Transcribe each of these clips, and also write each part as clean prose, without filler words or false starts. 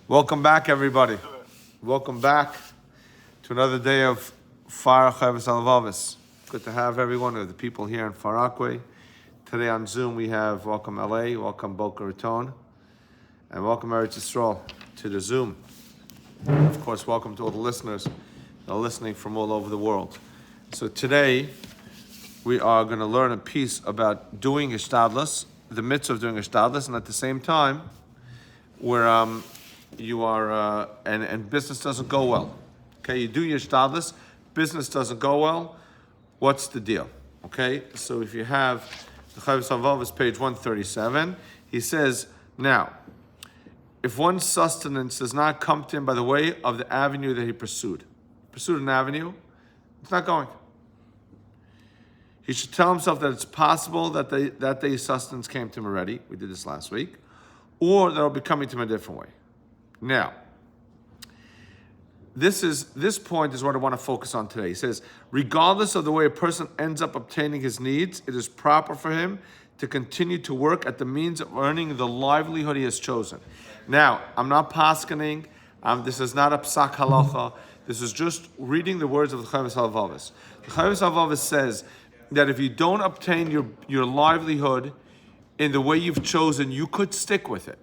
Welcome back, everybody. Welcome back to another day of Far Chovos Halevavos. Good to have everyone of the people here in Far Rockaway. Today on Zoom we have welcome LA, welcome Boca Raton, and welcome Eretz Yisrael to the Zoom. Of course, welcome to all the listeners that are listening from all over the world. So today we are going to learn a piece about doing hishtadlus, the mitzvah of doing hishtadlus, and at the same time, where you are and business doesn't go well. Okay, you do your hishtadlus, business doesn't go well. What's the deal? Okay, so if you have the Chovos Halevavos, page 137, he says, now, if one's sustenance does not come to him by the way of the avenue that he pursued an avenue, it's not going. He should tell himself that it's possible that that day's sustenance came to him already. We did this last week. Or that it'll be coming to him a different way. Now, this point is what I want to focus on today. He says, regardless of the way a person ends up obtaining his needs, it is proper for him to continue to work at the means of earning the livelihood he has chosen. Now, I'm not paskening. This is not a psak halacha. This is just reading the words of the Chovos Halevavos. The Chovos Halevavos says that if you don't obtain your livelihood in the way you've chosen, you could stick with it.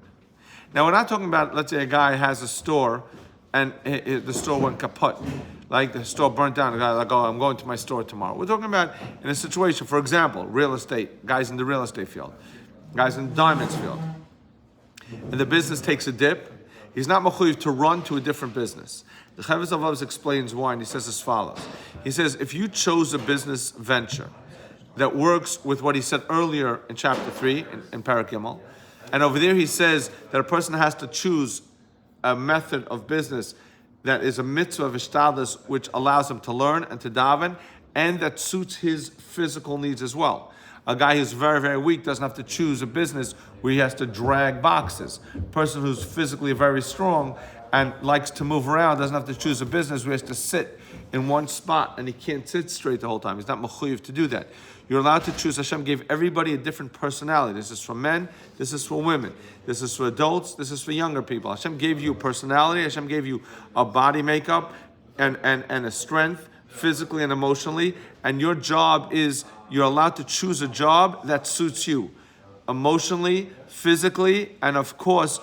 Now, we're not talking about, let's say a guy has a store and the store went kaput. Like the store burnt down. The guy's like, oh, I'm going to my store tomorrow. We're talking about in a situation, for example, real estate, guys in the real estate field, guys in the diamonds field. And the business takes a dip. He's not mechuyev to run to a different business. The Chovos Halevavos explains why, and he says as follows. He says, if you chose a business venture that works with what he said earlier in chapter 3, in Parak Gimel, and over there he says that a person has to choose a method of business that is a mitzvah of hishtadlus, which allows him to learn and to daven, and that suits his physical needs as well. A guy who's very, very weak doesn't have to choose a business where he has to drag boxes. A person who's physically very strong and likes to move around doesn't have to choose a business where he has to sit in one spot and he can't sit straight the whole time. He's not mechuyev to do that. You're allowed to choose. Hashem gave everybody a different personality. This is for men, this is for women, this is for adults, this is for younger people. Hashem gave you a personality, Hashem gave you a body makeup and a strength, physically and emotionally, and your job is, you're allowed to choose a job that suits you, emotionally, physically, and of course,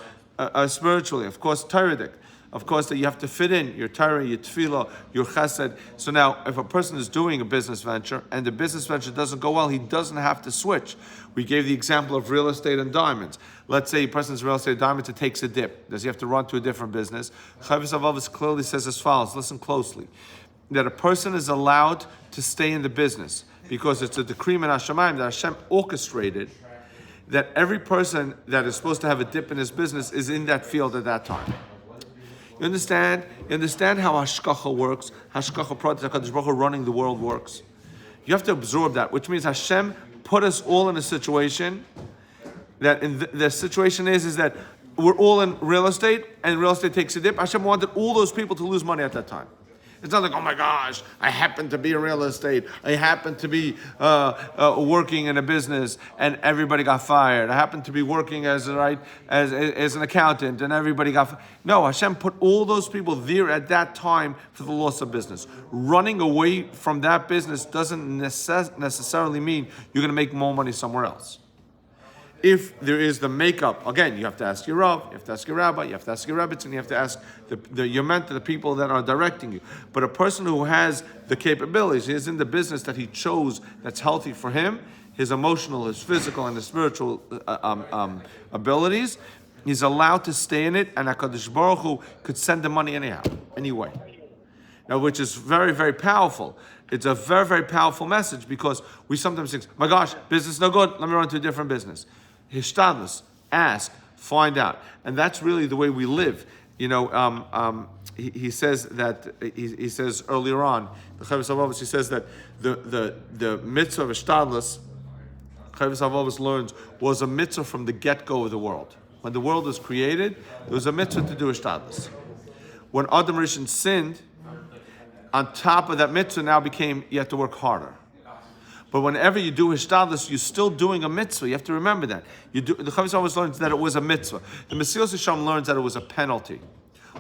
spiritually, of course, Torah. Of course, that you have to fit in your Torah, your tefillah, your chesed. So now, if a person is doing a business venture and the business venture doesn't go well, he doesn't have to switch. We gave the example of real estate and diamonds. Let's say a person's real estate diamonds, it takes a dip. Does he have to run to a different business? Chovos Halevavos clearly says as follows, listen closely, that a person is allowed to stay in the business because it's a decree min hashamayim that Hashem orchestrated that every person that is supposed to have a dip in his business is in that field at that time. You understand? You understand how hashkacha works? Hashkacha Pratis HaKadosh Baruch Hu running the world works. You have to absorb that, which means Hashem put us all in a situation that the situation is that we're all in real estate and real estate takes a dip. Hashem wanted all those people to lose money at that time. It's not like, oh my gosh, I happen to be in real estate. I happen to be working in a business and everybody got fired. I happen to be working as an accountant and everybody got fired. No, Hashem put all those people there at that time for the loss of business. Running away from that business doesn't necessarily mean you're going to make more money somewhere else. If there is the makeup, again, you have to ask your Rav, you have to ask your Rabbi, you have to ask your Rabbits, and you have to ask your mentor, the people that are directing you. But a person who has the capabilities, he is in the business that he chose that's healthy for him, his emotional, his physical, and his spiritual abilities, he's allowed to stay in it, and HaKadosh Baruch Hu could send the money anyhow, anyway. Now, which is very, very powerful. It's a very, very powerful message because we sometimes think, my gosh, business no good, let me run to a different business. Hishtadlus, ask, find out. And that's really the way we live. You know, he says that, he says earlier on, the Chovos Halevavos, he says that the mitzvah of hishtadlus, Chovos Halevavos learns, was a mitzvah from the get-go of the world. When the world was created, there was a mitzvah to do hishtadlus. When Adam Rishon sinned, on top of that mitzvah now became, you have to work harder. But whenever you do hishtadlus, you're still doing a mitzvah. You have to remember that. The Chovos Halevavos learns that it was a mitzvah. The Mesilas Yesharim learns that it was a penalty,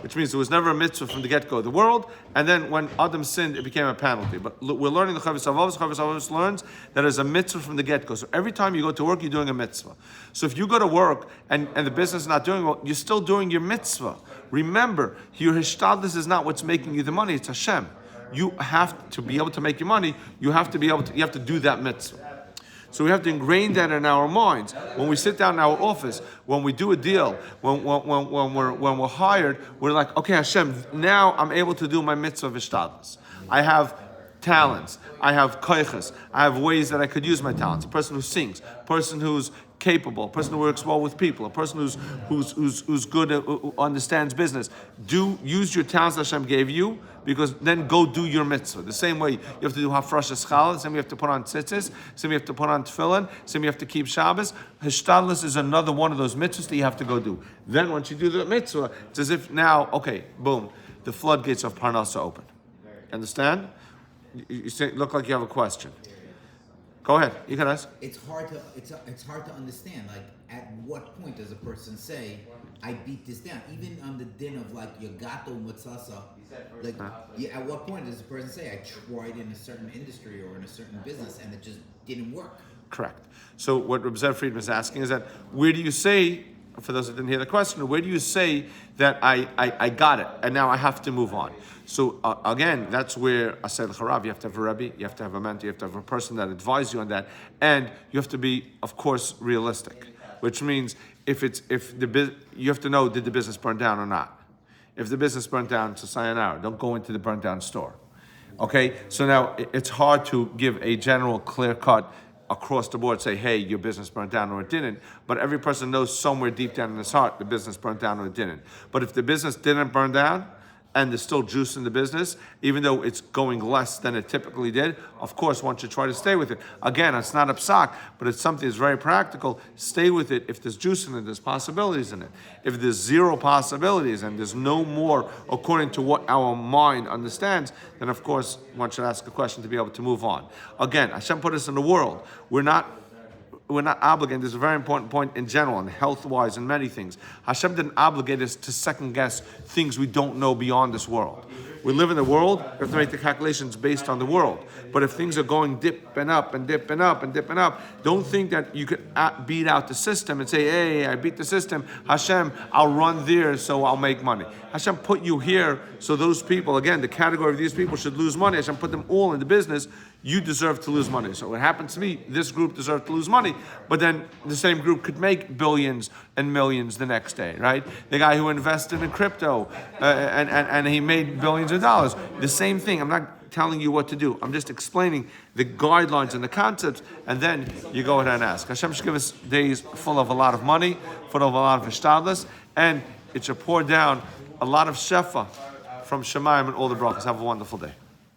which means there was never a mitzvah from the get-go of the world, and then when Adam sinned, it became a penalty. But we're learning the Chovos Halevavos. Chovos Halevavos learns that it's a mitzvah from the get-go. So every time you go to work, you're doing a mitzvah. So if you go to work and the business is not doing well, you're still doing your mitzvah. Remember, your hishtadlus is not what's making you the money, it's Hashem. You have to be able to make your money, you have to do that mitzvah. So we have to ingrain that in our minds. When we sit down in our office, when we do a deal, when we're hired, we're like, okay, Hashem, now I'm able to do my mitzvah of hishtadlus. I have talents, I have koiches, I have ways that I could use my talents. A person who sings, a person who's capable, a person who works well with people, a person who's good, who understands business. Use your talents that Hashem gave you, because then go do your mitzvah. The same way you have to do hafrashas challah, the same way you have to put on tzitzis, the same way you have to put on tefillin, the same way you have to keep Shabbos. Hishtadlus is another one of those mitzvahs that you have to go do. Then once you do the mitzvah, it's as if now, okay, boom, the floodgates of Parnas are open. Understand? You look like you have a question. Go ahead. You can ask. It's hard to understand. Like, at what point does a person say, "I beat this down"? Even on the din of like Yagato Matzasa, like, at what point does a person say, "I tried in a certain industry or in a certain business and it just didn't work"? Correct. So what Reb Zev Friedman is asking is that where do you say, for those that didn't hear the question, where do you say that I got it and now I have to move on? So again, that's where I said, Harav, you have to have a Rebbe, you have to have a mentor, you have to have a person that advises you on that, and you have to be, of course, realistic, which means you have to know, did the business burn down or not? If the business burnt down, it's a sayonara. Don't go into the burnt down store. Okay, so now it's hard to give a general clear cut across the board, say, hey, your business burnt down or it didn't. But every person knows somewhere deep down in his heart the business burnt down or it didn't. But if the business didn't burn down and there's still juice in the business, even though it's going less than it typically did, of course, one should try to stay with it. Again, it's not a psak, but it's something that's very practical. Stay with it. If there's juice in it, there's possibilities in it. If there's zero possibilities and there's no more according to what our mind understands, then of course, one should ask a question to be able to move on. Again, Hashem put us in the world. We're not obligated. This is a very important point in general and health-wise and many things. Hashem didn't obligate us to second-guess things we don't know beyond this world. We live in the world, we have to make the calculations based on the world. But if things are going dipping up and dipping up and dipping up, don't think that you could beat out the system and say, hey, I beat the system. Hashem, I'll run there so I'll make money. Hashem put you here so those people, again, the category of these people should lose money. Hashem put them all in the business. You deserve to lose money. So what happens to me, this group deserved to lose money, but then the same group could make billions and millions the next day, right? The guy who invested in crypto and he made billions of dollars. The same thing. I'm not telling you what to do. I'm just explaining the guidelines and the concepts, and then you go ahead and ask. Hashem should give us days full of a lot of money, full of a lot of hishtadlus, and it should pour down a lot of shefa from Shemayim and all the brachas. Have a wonderful day.